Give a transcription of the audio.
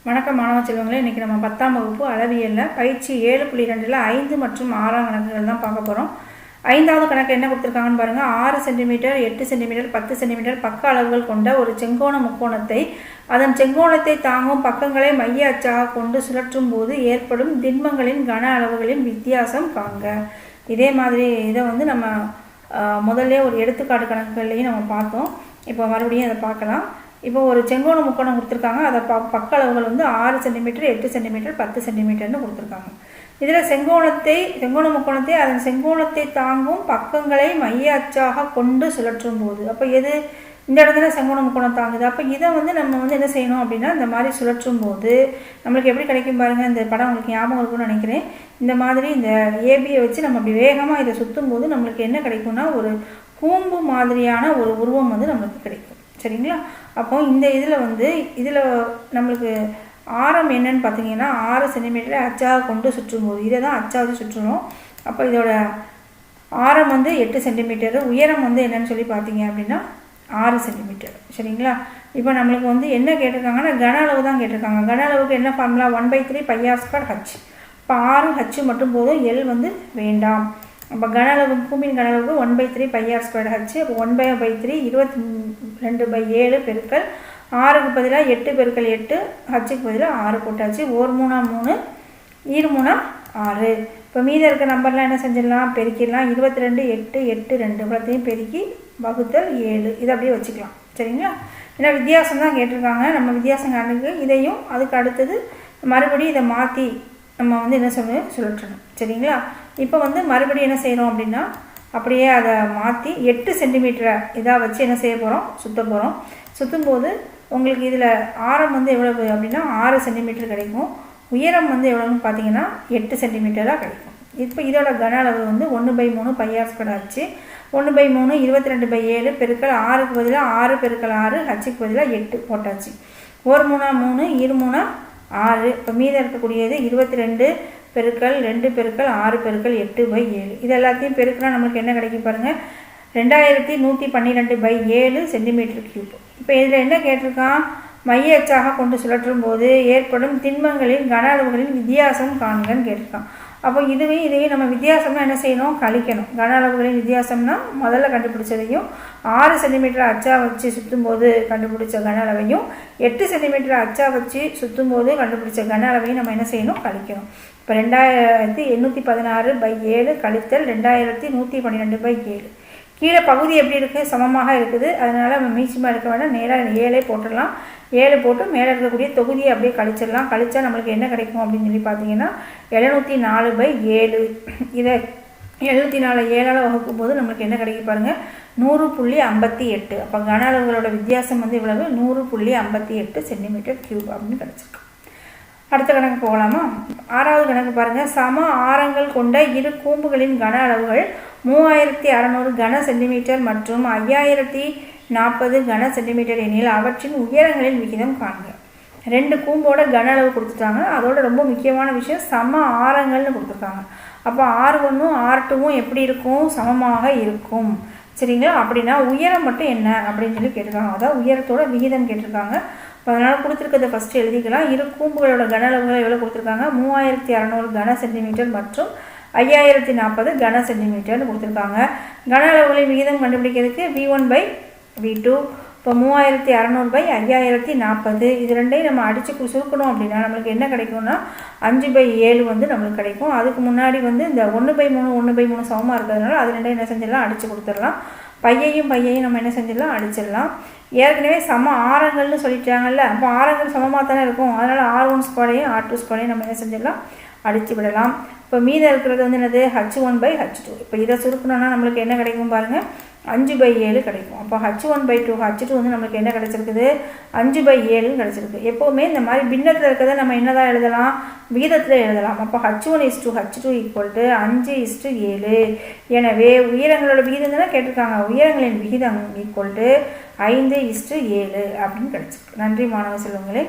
வணக்கம் மாணவ செல்வங்களே. இன்றைக்கி நம்ம 10ஆம் வகுப்பு அளவியலில் பயிற்சி 7.2 5 மற்றும் 6ஆம் கணக்குகள் தான் பார்க்க போகிறோம். 5வது கணக்கு என்ன கொடுத்துருக்காங்கன்னு பாருங்கள். 6 சென்டிமீட்டர் 8 சென்டிமீட்டர் 10 சென்டிமீட்டர் பக்க அளவுகள் கொண்ட ஒரு செங்கோண முக்கோணத்தை அதன் செங்கோணத்தை தாங்கும் பக்கங்களை மைய அச்சாக கொண்டு சுழற்றும் போது ஏற்படும் திண்மங்களின் கன அளவுகளின் வித்தியாசம் காண்க. இதே மாதிரி இதை நம்ம முதல்ல ஒரு எடுத்துக்காட்டு கணக்குகள்லையும் நம்ம பார்த்தோம். இப்போ மறுபடியும் அதை பார்க்கலாம். இப்போ ஒரு செங்கோண முக்கோணம் கொடுத்துருக்காங்க. அதை பக்க அளவுகள் 6 சென்டிமீட்டர் 8 சென்டிமீட்டர் 10 சென்டிமீட்டர்னு கொடுத்துருக்காங்க. இதில் செங்கோண முக்கோணத்தை அதன் செங்கோணத்தை தாங்கும் பக்கங்களை மைய அச்சாக கொண்டு சுழற்றும் போது, அப்போ எது இந்த இடத்துல செங்கோண முக்கோணம் தாங்குது. அப்போ இதை நம்ம என்ன செய்யணும் அப்படின்னா, இந்த மாதிரி சுழற்றும் போது நம்மளுக்கு எப்படி கிடைக்கும் பாருங்கள். இந்த படம் உங்களுக்கு ஞாபகம் இருக்குன்னு நினைக்கிறேன். இந்த மாதிரி இந்த ஏபியை வச்சு நம்ம அப்படி வேகமாக இதை சுற்றும் போது நம்மளுக்கு என்ன கிடைக்கும்னா, ஒரு கூம்பு மாதிரியான ஒரு உருவம் நம்மளுக்கு கிடைக்கும். சரிங்களா? அப்போ இந்த இதில் நம்மளுக்கு ஆரம் என்னன்னு பார்த்தீங்கன்னா 6 சென்டிமீட்டர் அச்சாக கொண்டு சுற்றும் போது இதை தான் அச்சாவது சுற்றணும். அப்போ இதோட ஆரம் 8 சென்டிமீட்டர், உயரம் என்னன்னு சொல்லி பார்த்தீங்க அப்படின்னா 6 சென்டிமீட்டர். சரிங்களா? இப்போ நம்மளுக்கு என்ன கேட்டிருக்காங்கன்னா கன அளவு தான் கேட்டிருக்காங்க. கன அளவுக்கு என்ன ஃபார்முலா? 1/3 πr²h. இப்போ 6 h மட்டும் போதும், எல் வேண்டாம். அப்போ கன அளவு பூமியின் கன அளவுக்கு 1/3 πr²h. அப்போ 1/3 22/7 பெருக்கல் 6க்கு பதிலாக 8 பெருக்கல் 8, ஹச்சுக்கு பதிலாக 6 போட்டாச்சு. 1 3 3 2 3 6. இப்போ மீதி இருக்க நம்பர்லாம் என்ன செஞ்சிடலாம்? பெருக்கிடலாம். 22 8 8 2 இவ்வளோத்தையும் பெருக்கி வகுத்தல் 7 இதை அப்படியே வச்சுக்கலாம். சரிங்களா? ஏன்னா வித்தியாசம் தான் கேட்டிருக்காங்க. நம்ம வித்தியாசம் கணக்கு இதையும் அதுக்கு அடுத்தது மறுபடியும் இதை மாற்றி நம்ம என்ன சுழற்றணும். சரிங்களா? இப்போ மறுபடியும் என்ன செய்யணும் அப்படின்னா, அப்படியே அதை மாற்றி 8 சென்டிமீட்டரை இதாக வச்சு என்ன செய்ய போகிறோம்? சுற்ற போகிறோம். சுற்றும்போது உங்களுக்கு இதில் ஆரம் எவ்வளவு அப்படின்னா 6 சென்டிமீட்டர் கிடைக்கும். உயரம் எவ்வளோன்னு பார்த்தீங்கன்னா 8 சென்டிமீட்டராக கிடைக்கும். இப்போ இதோட கன அளவு 1/3 πr²h. 1/3 22/7 பெருக்கல் 6க்கு பதிலாக 6 பெருக்கல் 6, ஹச்சுக்கு பதிலாக 8 போட்டாச்சு. 1 3 3 2 3 6. இப்போ மீதம் இருக்கக்கூடியது 22 பெருக்கல் 2 பெருக்கல் 6 பெருக்கல் 8/7. இது எல்லாத்தையும் பெருக்கினா நம்மளுக்கு என்ன கிடைக்கும் பாருங்கள்? 2112/7 சென்டிமீட்டர் கியூப். இப்போ இதில் என்ன கேட்டிருக்கான்? மைய அச்சாக கொண்டு சுழற்றும் போது ஏற்படும் திண்மங்களின் கன அளவுகளின் வித்தியாசம் காண்கன்னு கேட்டிருக்கான். அப்போ இதையும் நம்ம வித்தியாசம்னா என்ன செய்யணும்? கழிக்கணும். கன அளவுகளின் வித்தியாசம்னா முதல்ல கண்டுபிடிச்சதையும் 6 சென்டிமீட்டர் அச்சா வச்சு சுற்றும் போது கண்டுபிடிச்ச கன அளவையும் 8 சென்டிமீட்டர் அச்சா வச்சு சுற்றும் போது கண்டுபிடிச்ச கன அளவையும் நம்ம என்ன செய்யணும்? கழிக்கணும். இப்போ 2816/7 கழித்தல் 2112/7. கீழே பகுதி எப்படி இருக்குது? சமமாக இருக்குது. அதனால் நம்ம மீச்சமாக இருக்க வேண்டாம், நேராக 7 போட்டுடலாம். 7 போட்டு மேலே இருக்கக்கூடிய தொகுதியை அப்படியே கழிச்சிடலாம். கழிச்சா நம்மளுக்கு என்ன கிடைக்கும் அப்படின்னு சொல்லி பார்த்தீங்கன்னா 704/7. இதை 704 7ஆல் வகுக்கும் போது நம்மளுக்கு என்ன கிடைக்கும் பாருங்கள்? 100.58. அப்போ கன அளவுகளோட வித்தியாசம் இவ்வளவு 100.58 சென்டிமீட்டர் கியூப் அப்படின்னு கிடச்சிருக்கு. அடுத்த கணக்கு போகலாமா? 6வது கணக்கு பாருங்கள். சம ஆரங்கள் கொண்ட இரு கூம்புகளின் கன அளவுகள் 3600 கன சென்டிமீட்டர் மற்றும் 5040 கன சென்டிமீட்டர் எனில் அவற்றின் உயரங்களின் விகிதம் காண்க. 2 கூம்போட கன அளவு கொடுத்துட்டாங்க. அதோட ரொம்ப முக்கியமான விஷயம் சம ஆரங்கள்னு கொடுத்துருக்காங்க. அப்போ R1ம் R2ம் எப்படி இருக்கும்? சமமாக இருக்கும். சரிங்களா? அப்படின்னா உயரம் மட்டும் என்ன அப்படின்னு சொல்லி கேட்டிருக்காங்க. அதாவது உயரத்தோட விகிதம் கேட்டிருக்காங்க. அதனால் கொடுத்துருக்கிறத ஃபஸ்ட்டு எழுதிக்கலாம். இரு கூம்புகளோட கன அளவுகளை எவ்வளோ கொடுத்துருக்காங்க? 3600 கன சென்டிமீட்டர் மற்றும் 5040 கன சென்டிமீட்டர்னு கொடுத்துருக்காங்க. கன அளவுகளின் விகிதம் கண்டுபிடிக்கிறதுக்கு V1/V2. இப்போ 3600/5040 இது ரெண்டையும் நம்ம அடித்து சுருக்கணும் அப்படின்னா நம்மளுக்கு என்ன கிடைக்கும்னா 5/7 நம்மளுக்கு கிடைக்கும். அதுக்கு முன்னாடி இந்த 1/3 1/3 சமமாக இருக்கிறதுனால அது ரெண்டையும் என்ன செஞ்சிடலாம்? அடித்து கொடுத்துடலாம். பையையும் நம்ம என்ன செஞ்சிடலாம்? அடிச்சிடலாம். ஏற்கனவே சம ஆரங்கள்னு சொல்லிட்டாங்கல்ல, அப்போ ஆரங்கள் சமமாக தானே இருக்கும். அதனால் R1² R2² நம்ம என்ன செஞ்சிடலாம்? அடித்து விடலாம். இப்போ மீதம் இருக்கிறது என்னது? H1/H2. இப்போ இதை சுருக்கணும்னா நம்மளுக்கு என்ன கிடைக்கும் பாருங்கள்? 5/7 கிடைக்கும். அப்போ H1/2 H2 நம்மளுக்கு என்ன கிடைச்சிருக்குது? 5/7 கிடைச்சிருக்கு. எப்போவுமே இந்த மாதிரி பின்னத்தில் இருக்கிறத நம்ம என்னதான் எழுதலாம்? விகிதத்தில் எழுதலாம். அப்போ H1:H2 = 5:7. எனவே உயரங்களோட விகிதம் தானே கேட்டிருக்காங்க. உயரங்களின் விகிதம் = 5:7 அப்படின்னு கிடைச்சிருக்கு. நன்றி மாணவ செல்வங்களே.